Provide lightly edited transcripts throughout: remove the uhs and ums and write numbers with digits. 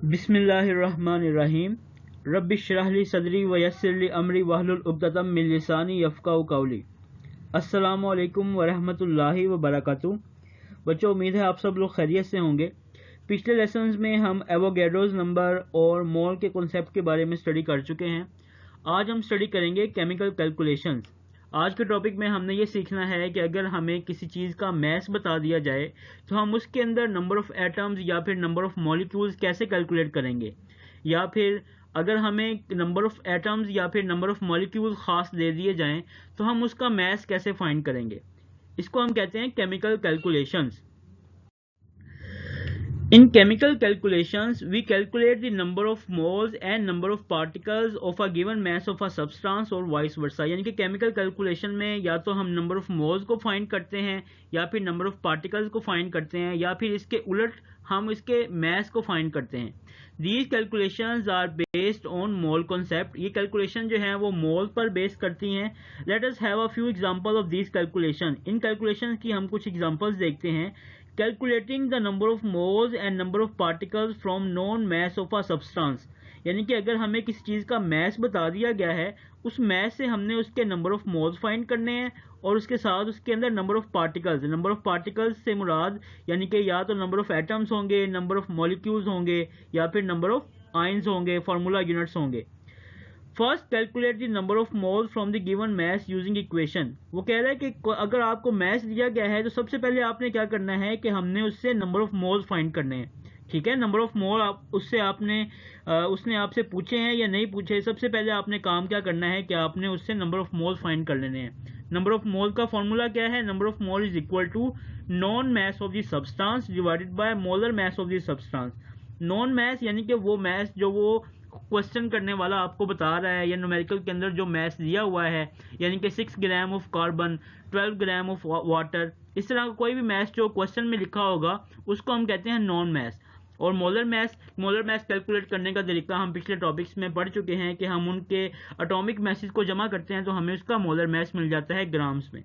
बिस्मिल्लाहिर्रहमानिर्रहीम। रब्बि इश्रह ली सदरी व यस्सिर ली अमरी वहलुल उक़दतम मिन लिसानी यफ़क़हू क़ौली। अस्सलामु अलैकुम व रहमतुल्लाहि व बरकातुहू। बच्चों, उम्मीद है आप सब लोग खैरियत से होंगे। पिछले लेसन्स में हम एवोगैड्रोस नंबर और मोल के कॉन्सेप्ट के बारे में स्टडी कर चुके हैं। आज हम स्टडी करेंगे केमिकल कैलकुलेशंस। आज के टॉपिक में हमने ये सीखना है कि अगर हमें किसी चीज़ का मैस बता दिया जाए तो हम उसके अंदर नंबर ऑफ़ एटम्स या फिर नंबर ऑफ़ मॉलिक्यूल्स कैसे कैलकुलेट करेंगे, या फिर अगर हमें नंबर ऑफ़ एटम्स या फिर नंबर ऑफ़ मॉलिक्यूल्स ख़ास दे दिए जाएं तो हम उसका मैस कैसे फाइंड करेंगे। इसको हम कहते हैं chemical calculations. In chemical calculations, we calculate the number of moles and number of particles of a given mass of a substance और vice versa। यानी कि chemical calculation में या तो हम number of moles को find करते हैं या फिर number of particles को find करते हैं या फिर इसके उलट हम इसके mass को find करते हैं। These calculations are based on mole concept। ये calculation जो है वो mole पर base करती हैं। Let us have a few examples of these calculations। In calculations की हम कुछ examples देखते हैं। Calculating the number of moles and number of particles from known mass of a substance। यानी कि अगर हमें किसी चीज़ का मैस बता दिया गया है, उस मैस से हमने उसके नंबर ऑफ मोल्स फाइंड करने हैं और उसके साथ उसके अंदर नंबर ऑफ पार्टिकल्स से मुराद यानी कि या तो नंबर ऑफ एटम्स होंगे, नंबर ऑफ मॉलिक्यूल्स होंगे या फिर नंबर ऑफ आयंस होंगे, फार्मूला यूनिट्स होंगे। First calculate the number of moles from the given mass using equation. वो कह रहा है कि अगर आपको मैस दिया गया है तो सबसे पहले आपने क्या करना है कि हमने उससे नंबर ऑफ मोल्स फाइंड करने हैं। ठीक है, नंबर ऑफ मोल उसने आपसे पूछे हैं या नहीं पूछे, सबसे पहले आपने काम क्या करना है कि आपने उससे नंबर ऑफ मोल्स फाइंड कर लेने हैं। नंबर ऑफ मोल का फॉर्मूला क्या है? Number of mole is equal to known mass of the substance divided by molar mass of the substance. Known mass यानी कि वो मैस जो वो क्वेश्चन करने वाला आपको बता रहा है या न्यूमेरिकल के अंदर जो मैस दिया हुआ है, यानी कि 6 gram of carbon, 12 gram of water, इस तरह का कोई भी मैस जो क्वेश्चन में लिखा होगा उसको हम कहते हैं नॉन मैस। और मोलर मैस कैलकुलेट करने का तरीका हम पिछले टॉपिक्स में पढ़ चुके हैं कि हम उनके एटॉमिक मैसेज को जमा करते हैं तो हमें उसका मोलर मैस मिल जाता है ग्राम्स में।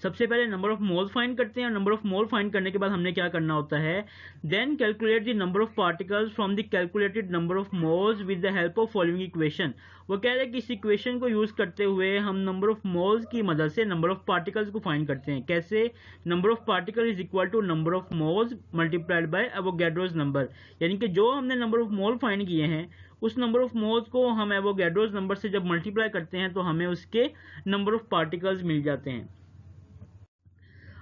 सबसे पहले नंबर ऑफ मोल फाइंड करते हैं और नंबर ऑफ मोल फाइंड करने के बाद हमने क्या करना होता है, then calculate the number of particles from the calculated number of moles with the help of following equation. वो कह रहे हैं कि इस इक्वेशन को यूज करते हुए हम नंबर ऑफ मोल्स की मदद से नंबर ऑफ पार्टिकल्स को फाइंड करते हैं। कैसे? Number of particle is equal to number of moles multiplied by Avogadro's number. यानी कि जो हमने नंबर ऑफ मोल फाइंड किए हैं उस नंबर ऑफ मोल्स को हम एवोगैड्रोस नंबर से जब मल्टीप्लाई करते हैं तो हमें उसके नंबर ऑफ पार्टिकल्स मिल जाते हैं।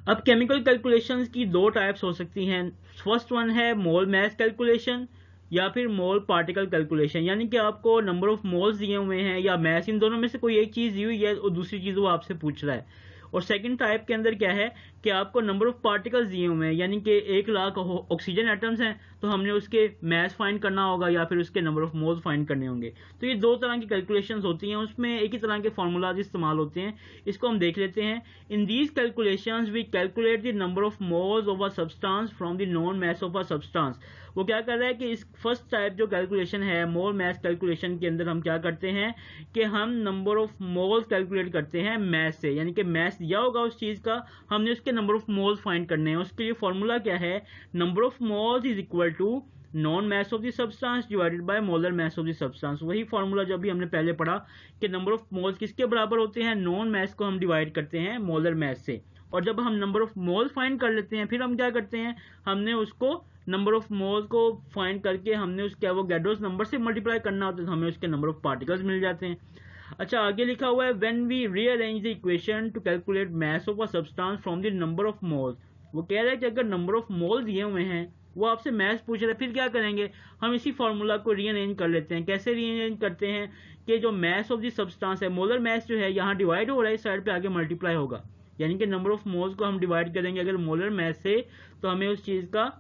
अब केमिकल कैलकुलेशंस की दो टाइप्स हो सकती हैं। फर्स्ट वन है मोल मैस कैलकुलेशन या फिर मोल पार्टिकल कैलकुलेशन। यानी कि आपको नंबर ऑफ मोल्स दिए हुए हैं या मैस, इन दोनों में से कोई एक चीज़ दी हुई है और दूसरी चीज़ वो आपसे पूछ रहा है। और सेकंड टाइप के अंदर क्या है कि आपको नंबर ऑफ पार्टिकल्स दिए हुए हैं, यानी कि 1 लाख ऑक्सीजन एटम्स हैं तो हमने उसके मैस फाइंड करना होगा या फिर उसके नंबर ऑफ मोल्स फाइंड करने होंगे। तो ये दो तरह की कैलकुलेशंस होती हैं, उसमें एक ही तरह के फार्मूलाज इस्तेमाल होते हैं। इसको हम देख लेते हैं। In these calculations we calculate the number of moles of a substance from the known mass of a substance. वो क्या कर रहा है कि इस फर्स्ट टाइप जो कैलकुलेशन है मोल मैस कैलकुलेशन के अंदर हम क्या करते हैं कि हम नंबर ऑफ मोल्स कैलकुलेट करते हैं मैस से। यानी कि मैस दिया होगा उस चीज़ का, हमने उसके नंबर ऑफ मोल्स फाइंड करने हैं। उसके लिए फॉर्मूला क्या है? Number of moles is equal to known mass of the substance divided by molar mass of the substance. वही फॉर्मूला जो अभी हमने पहले पढ़ा कि नंबर ऑफ मोल्स किसके बराबर होते हैं? नॉन मैस को हम डिवाइड करते हैं मोलर मैस से। और जब हम नंबर ऑफ मोल्स फाइंड कर लेते हैं फिर हम क्या करते हैं, हमने उसको नंबर ऑफ मोल्स को फाइंड करके हमने उसके एवोगैड्रोस नंबर से मल्टीप्लाई करना होता है तो हमें उसके नंबर ऑफ पार्टिकल्स मिल जाते हैं। अच्छा, आगे लिखा हुआ है when we rearrange the equation to calculate mass of a substance from the number of moles. वो कह रहा है कि अगर नंबर ऑफ मोल दिए हुए हैं, वो आपसे मैस पूछ रहा है, फिर क्या करेंगे, हम इसी फॉर्मूला को रीअरेंज कर लेते हैं। कैसे रीअरेंज करते हैं कि जो मैस ऑफ द सब्सटेंस है, मोलर मैस जो है यहाँ डिवाइड हो रहा है, इस साइड पे आगे मल्टीप्लाई होगा, यानी कि नंबर ऑफ मोल्स को हम डिवाइड करेंगे अगर मोलर मैस से तो हमें उस चीज़ का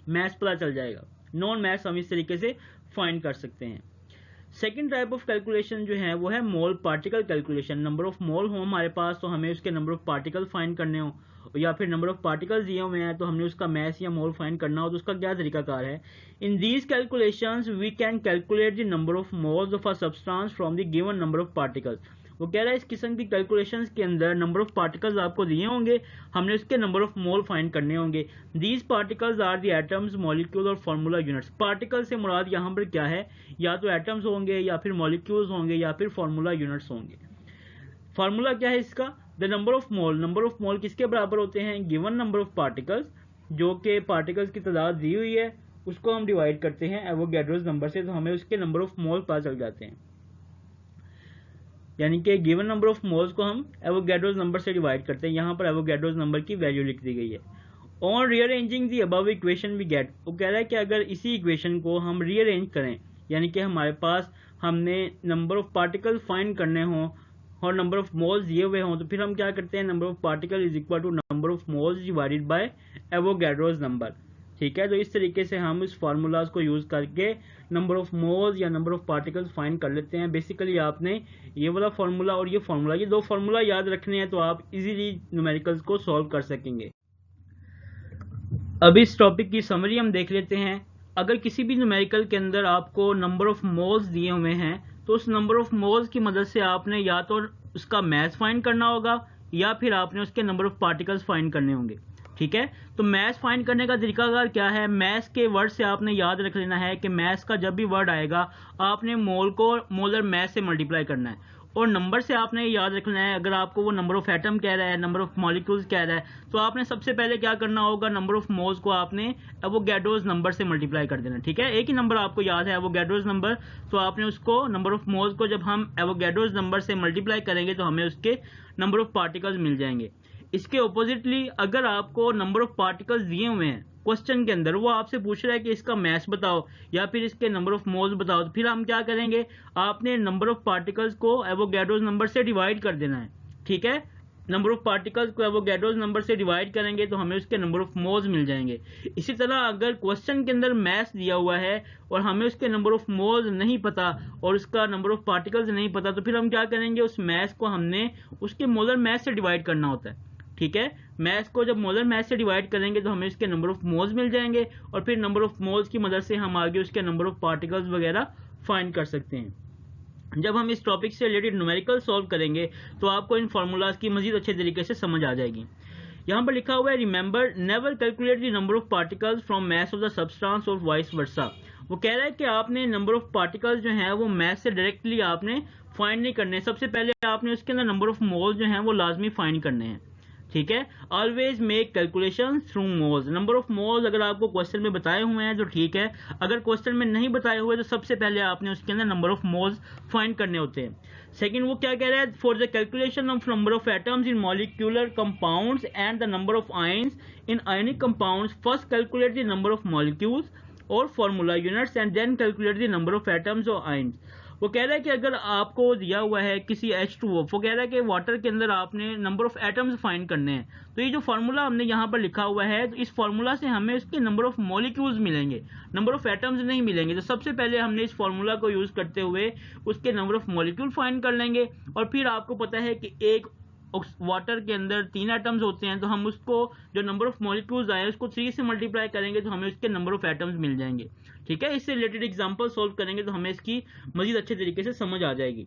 मैस पता चल जाएगा। नॉन मैस हम इस तरीके से फाइंड कर सकते हैं। सेकेंड टाइप ऑफ कैलकुलेशन जो है वो है mole particle calculation. Number of mole हो हमारे पास तो हमें उसके नंबर ऑफ पार्टिकल फाइंड करने हो, या फिर नंबर ऑफ पार्टिकल्स दिए हुए हैं तो हमने उसका मैस या मोल फाइंड करना हो, तो उसका क्या तरीकाकार है? In these calculations we can calculate the number of moles of a substance from the given number of particles. वो कह रहा है इस किस्म की कैलकुलेशंस के अंदर नंबर ऑफ पार्टिकल्स आपको दिए होंगे, हमने उसके नंबर ऑफ मोल फाइंड करने होंगे। These particles are the atoms, molecule और फार्मूला यूनिट्स। पार्टिकल से मुराद यहाँ पर क्या है, या तो एटम्स होंगे या फिर मॉलिक्यूल्स होंगे या फिर फार्मूला यूनिट्स होंगे। फार्मूला क्या है इसका, the number of mole, number of मोल किसके बराबर होते हैं, गिवन नंबर ऑफ पार्टिकल्स, जो कि पार्टिकल्स की तादाद दी हुई है उसको हम डिवाइड करते हैं एवोगैड्रोस नंबर से, तो हमें उसके नंबर ऑफ मोल पता चल जाते हैं। यानी कि गिवन नंबर ऑफ मोल्स को हम एवोगैड्रोस नंबर से डिवाइड करते हैं। यहाँ पर एवोगैड्रोस नंबर की वैल्यू लिख दी गई है। On rearranging the above equation we get, वो कह रहा है कि अगर इसी इक्वेशन को हम रीअरेंज करें, यानी कि हमारे पास हमने नंबर ऑफ पार्टिकल फाइंड करने हों और नंबर ऑफ मोल्स दिए हुए हों, तो फिर हम क्या करते हैं, number of particle is equal to number of moles divided by Avogadro's number. ठीक है, तो इस तरीके से हम इस फार्मूलाज को यूज करके नंबर ऑफ मोल्स या नंबर ऑफ पार्टिकल्स फाइंड कर लेते हैं। बेसिकली आपने ये वाला फार्मूला और ये फार्मूला, ये दो फार्मूला याद रखने हैं तो आप इजीली न्यूमेरिकल्स को सॉल्व कर सकेंगे। अब इस टॉपिक की समरी हम देख लेते हैं। अगर किसी भी न्यूमेरिकल के अंदर आपको नंबर ऑफ मोल्स दिए हुए हैं, तो उस नंबर ऑफ मोल्स की मदद से आपने या तो उसका मैथ फाइंड करना होगा या फिर आपने उसके नंबर ऑफ पार्टिकल्स फाइंड करने होंगे। ठीक है, तो मैथ्स फाइंड करने का तरीकाकार क्या है, मैथ्स के वर्ड से आपने याद रख लेना है कि मैथ्स का जब भी वर्ड आएगा आपने मोल को मोलर मैथ से मल्टीप्लाई करना है, और नंबर से आपने याद रखना है। अगर आपको वो नंबर ऑफ एटम कह रहा है, नंबर ऑफ मॉलिक्यूल्स कह रहा है, तो आपने सबसे पहले क्या करना होगा, नंबर ऑफ मोल्स को आपने एवोगैड्रोस नंबर से मल्टीप्लाई कर देना। ठीक है, एक ही नंबर आपको याद है एवोगैड्रोस नंबर, तो आपने उसको नंबर ऑफ मोल्स को जब हम एवोगैड्रोस नंबर से मल्टीप्लाई करेंगे तो हमें उसके नंबर ऑफ पार्टिकल्स मिल जाएंगे। इसके ऑपोजिटली अगर आपको नंबर ऑफ पार्टिकल्स दिए हुए हैं क्वेश्चन के अंदर, वो आपसे पूछ रहा है कि इसका मैथ बताओ या फिर इसके नंबर ऑफ मोल्स बताओ, तो फिर हम क्या करेंगे, आपने नंबर ऑफ पार्टिकल्स को एवोगैड्रोस नंबर से डिवाइड कर देना है। ठीक है, नंबर ऑफ पार्टिकल्स को एवोगैड्रोस नंबर से डिवाइड करेंगे तो हमें उसके नंबर ऑफ मोल्स मिल जाएंगे। इसी तरह अगर क्वेश्चन के अंदर मैथ दिया हुआ है और हमें उसके नंबर ऑफ मोल्स नहीं पता और उसका नंबर ऑफ पार्टिकल्स नहीं पता, तो फिर हम क्या करेंगे, उस मैथ को हमने उसके मोलर मैथ से डिवाइड करना होता है। ठीक है, मैथ को जब मोलर मैथ से डिवाइड करेंगे तो हमें इसके नंबर ऑफ मोल्स मिल जाएंगे और फिर नंबर ऑफ मोल्स की मदद से हम आगे उसके नंबर ऑफ पार्टिकल्स वगैरह फाइंड कर सकते हैं। जब हम इस टॉपिक से रिलेटेड न्यूमेरिकल सॉल्व करेंगे तो आपको इन फार्मूलाज की मजीद अच्छे तरीके से समझ आ जाएगी। यहाँ पर लिखा हुआ है, remember never calculate the number of particles from mass of the substance और वाइस वर्सा। वो कह रहा है कि आपने नंबर ऑफ पार्टिकल्स जो हैं वो मैथ से डायरेक्टली आपने फाइंड नहीं करने, सबसे पहले आपने उसके अंदर नंबर ऑफ मोल्स जो हैं वो लाजमी फाइंड करने हैं। ठीक है, always make calculation through moles. Number of moles अगर आपको क्वेश्चन में बताए हुए हैं तो ठीक है, अगर क्वेश्चन में नहीं बताए हुए तो सबसे पहले आपने उसके अंदर नंबर ऑफ मोल्स फाइंड करने होते हैं। सेकंड, वो क्या कह रहा है, for the calculation of number of atoms in molecular compounds and the number of ions in ionic compounds, first calculate the number of molecules और formula units and then calculate the number of atoms और ions. वो कह रहा है कि अगर आपको दिया हुआ है किसी H2O, वो कह रहा है कि वाटर के अंदर आपने नंबर ऑफ एटम्स फाइंड करने हैं, तो ये जो फार्मूला हमने यहाँ पर लिखा हुआ है, तो इस फार्मूला से हमें उसके नंबर ऑफ मॉलिक्यूल्स मिलेंगे, नंबर ऑफ एटम्स नहीं मिलेंगे। तो सबसे पहले हमने इस फार्मूला को यूज करते हुए उसके नंबर ऑफ मॉलिक्यूल फाइंड कर लेंगे, और फिर आपको पता है कि एक वाटर के अंदर 3 एटम्स होते हैं, तो हम उसको जो नंबर ऑफ मॉलिक्यूल्स आए उसको 3 से मल्टीप्लाई करेंगे तो हमें उसके नंबर ऑफ एटम्स मिल जाएंगे। ठीक है, इससे रिलेटेड एग्जांपल सॉल्व करेंगे तो हमें इसकी मजीद अच्छे तरीके से समझ आ जाएगी।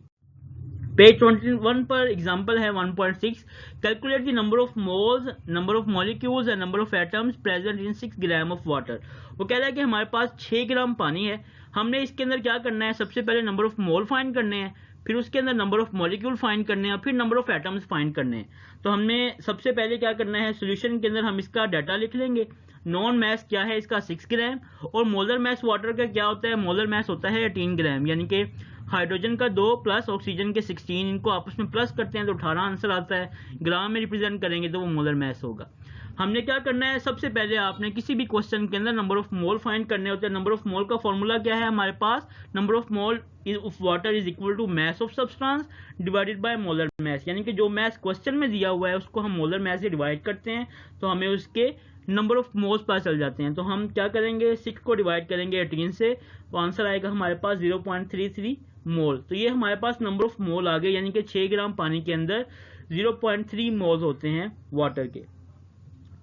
पेज 21 पर एग्जांपल है 1.6, calculate the number of moles, number of molecules and number of atoms present in 6 gram of water. वो कह रहा है कि हमारे पास 6 ग्राम पानी है, हमने इसके अंदर क्या करना है, सबसे पहले नंबर ऑफ मोल फाइंड करने हैं, फिर उसके अंदर नंबर ऑफ मॉलिक्यूल फाइंड करने हैं, फिर नंबर ऑफ एटम्स फाइंड करने हैं। तो हमने सबसे पहले क्या करना है, सॉल्यूशन के अंदर हम इसका डाटा लिख लेंगे। नॉन मैस क्या है इसका 6 ग्राम, और मोलर मैस वाटर का क्या होता है, मोलर मैस होता है 18 ग्राम, यानी कि हाइड्रोजन का 2 प्लस ऑक्सीजन के 16, इनको आपस में प्लस करते हैं तो 18 आंसर आता है। ग्राम में रिप्रेजेंट करेंगे तो वो मोलर मैस होगा। हमने क्या करना है, सबसे पहले आपने किसी भी क्वेश्चन के अंदर नंबर ऑफ मोल फाइंड करने होते हैं। नंबर ऑफ मोल का फॉर्मूला क्या है हमारे पास, number of mole of water is equal to mass of substance divided by molar mass, यानी कि जो मास क्वेश्चन में दिया हुआ है उसको हम मोलर मास से डिवाइड करते हैं तो हमें उसके नंबर ऑफ मोल्स पता चल जाते हैं। तो हम क्या करेंगे, 6 को डिवाइड करेंगे 18 से, तो आंसर आएगा हमारे पास 0.33 मोल। तो ये हमारे पास नंबर ऑफ मोल आ गए, यानी कि 6 ग्राम पानी के अंदर 0.3 मोल्स होते हैं वाटर के।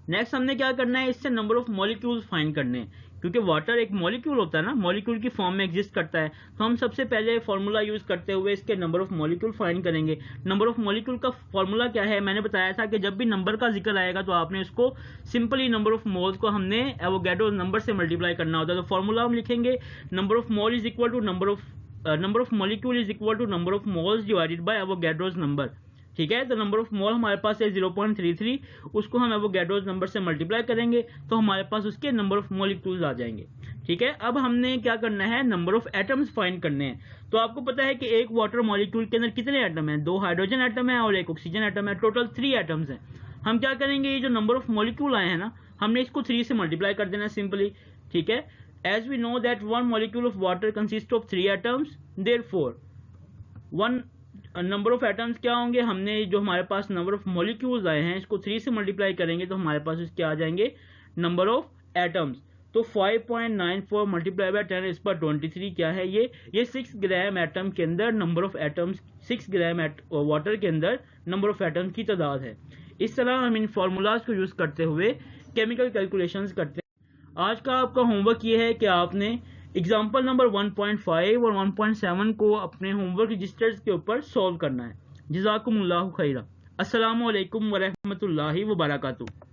नेक्स्ट हमने क्या करना है, इससे नंबर ऑफ मॉलिक्यूल्स फाइंड करने हैं, क्योंकि वाटर एक मॉलिक्यूल होता है ना, मॉलिक्यूल की फॉर्म में एग्जिस्ट करता है। तो हम सबसे पहले फॉर्मूला यूज करते हुए इसके नंबर ऑफ मॉलिक्यूल फाइंड करेंगे। नंबर ऑफ मॉलिक्यूल का फॉर्मूला क्या है, मैंने बताया था कि जब भी नंबर का जिक्र आएगा तो आपने उसको सिंपली नंबर ऑफ मोल्स को हमने एवोगैड्रो नंबर से मल्टीप्लाई करना होता है। तो फॉर्मूला हम लिखेंगे number of mole is equal to number of molecule is equal to number of moles divided by Avogadro's number. ठीक है, तो नंबर ऑफ मोल हमारे पास है 0.33, उसको हम एवोगैड्रोस नंबर से मल्टीप्लाई करेंगे तो हमारे पास उसके नंबर ऑफ मॉलिक्यूल्स आ जाएंगे। ठीक है, अब हमने क्या करना है, नंबर ऑफ एटम्स फाइंड करने हैं। तो आपको पता है कि एक वाटर मॉलिक्यूल के अंदर कितने एटम हैं, 2 हाइड्रोजन एटम है और 1 ऑक्सीजन एटम है, टोटल 3 एटम्स हैं। हम क्या करेंगे, ये जो नंबर ऑफ मॉलिक्यूल आए हैं ना, हमने इसको 3 से मल्टीप्लाई कर देना सिंपली। ठीक है, as we know that 1 molecule of water consist of 3 atoms, therefore 1 number of atoms क्या होंगे, हमने जो हमारे पास नंबर ऑफ मॉलिक्यूल्स आए हैं इसको 3 से मल्टीप्लाई करेंगे तो हमारे पास उसके आ जाएंगे नंबर ऑफ एटम्स। तो 5.94 मल्टीप्लाई बाय 10⁻23 क्या है, ये 6 ग्राम एटम के अंदर number of atoms, 6 gram water के अंदर नंबर ऑफ एटम्स की तादाद है। इस तरह हम इन फॉर्मूलाज को यूज करते हुए केमिकल कैलकुलेशंस करते हैं। आज का आपका होमवर्क ये है कि आपने एग्जाम्पल नंबर 1.5 और 1.7 को अपने होमवर्क रजिस्टर्स के ऊपर सॉल्व करना है। जज़ाकुमुल्लाहु खैरा। अस्सलामु अलैकुम वरहमतुल्लाहि वबरकातुहू।